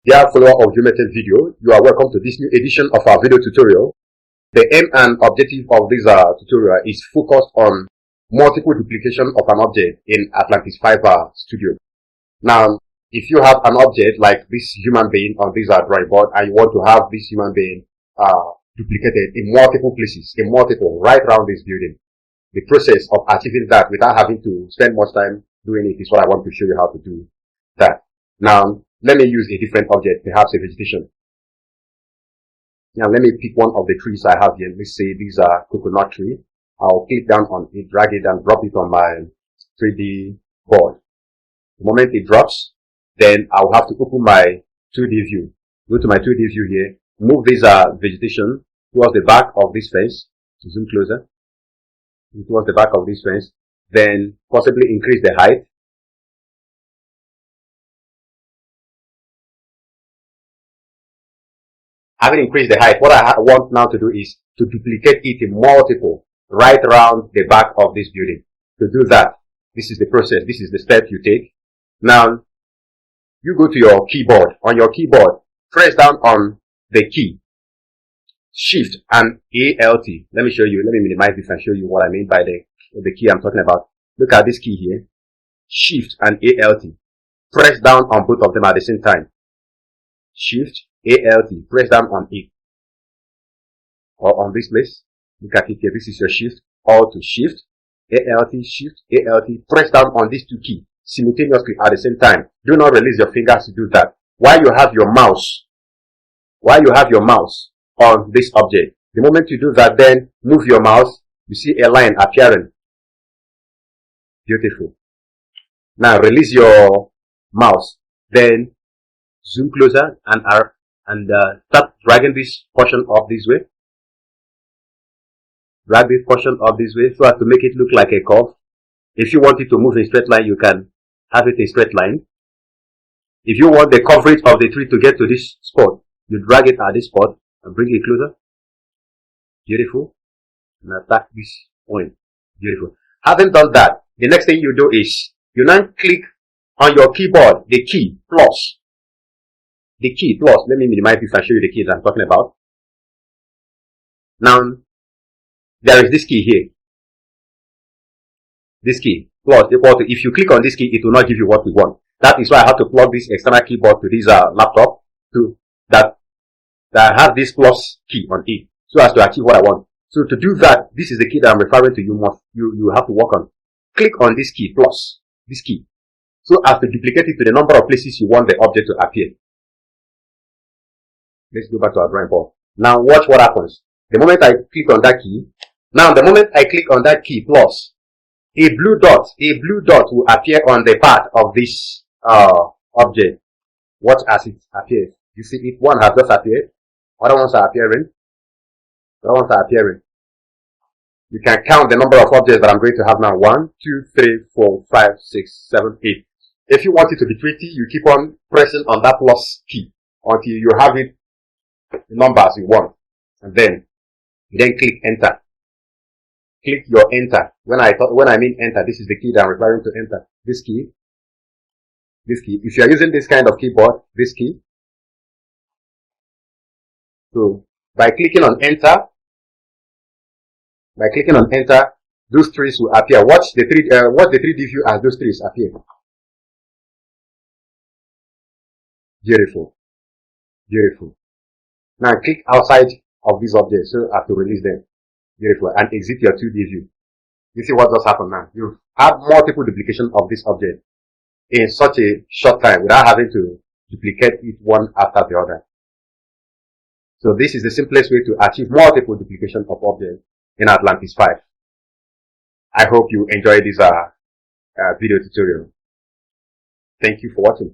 Dear follower of Geometric Video, you are welcome to this new edition of our video tutorial. The aim and objective of this tutorial is focused on multiple duplication of an object in Artlantis 5 Studio. Now, if you have an object like this human being on this drawing board and you want to have this human being duplicated in multiple places, right around this building, the process of achieving that without having to spend much time doing it is what I want to show you how to do that. Now, let me use a different object, perhaps a vegetation. Now, let me pick one of the trees I have here. Let's say these are coconut tree. I'll click down on it, drag it, and drop it on my 3D board. The moment it drops, then I'll have to open my 2D view. Go to my 2D view here, move this vegetation towards the back of this fence. To zoom closer. Towards the back of this fence. Then possibly increase the height. Having increased the height, what I want now to do is to duplicate it in multiple right around the back of this building. To do that, this is the process, this is the step you take. Now, you go to your keyboard. On your keyboard, press down on the key, Shift and Alt. Let me show you, let me minimize this and show you what I mean by the key I'm talking about. Look at this key here, Shift and Alt. Press down on both of them at the same time. Shift, Alt, press down on it. Or on this place. Look at it here, this is your Shift. Alt to Shift, Alt, Shift, Alt. Press down on these two keys simultaneously at the same time. Do not release your fingers to do that. While you have your mouse on this object. The moment you do that, then move your mouse, you see a line appearing. Beautiful. Now release your mouse. Then zoom closer and start dragging this portion up this way. Drag this portion up this way so as to make it look like a curve. If you want it to move in straight line, you can have it a straight line. If you want the coverage of the tree to get to this spot, you drag it at this spot and bring it closer. Beautiful. And attack this point. Beautiful. Having done that, the next thing you do is you now click on your keyboard, the key plus. The key plus, let me minimize this and show you the keys I'm talking about. Now, there is this key here. This key plus equal to, if you click on this key, it will not give you what we want. That is why I have to plug this external keyboard to this laptop to that have this plus key on it so as to achieve what I want. So to do that, this is the key that I'm referring to. You have to work on. Click on this key plus this key so as to duplicate it to the number of places you want the object to appear. Let's go back to our drawing board. Now watch what happens. The moment I click on that key, plus, a blue dot will appear on the part of this object. Watch as it appears. You see it, one has just appeared, other ones are appearing, You can count the number of objects that I'm going to have now. 1, 2, 3, 4, 5, 6, 7, 8. If you want it to be pretty, you keep on pressing on that plus key until you have it the numbers you want, and then click enter. Click your enter. When I mean enter, this is the key that I'm referring to. Enter. This key. If you are using this kind of keyboard, this key. So by clicking on enter, those trees will appear. Watch the 3D view as those trees appear. Beautiful. Beautiful. Now click outside of these objects so as to release them. Beautiful. And exit your 2D view. You see what just happened now? You have multiple duplication of this object in such a short time without having to duplicate it one after the other. So this is the simplest way to achieve multiple duplication of objects in Artlantis 5. I hope you enjoyed this video tutorial. Thank you for watching.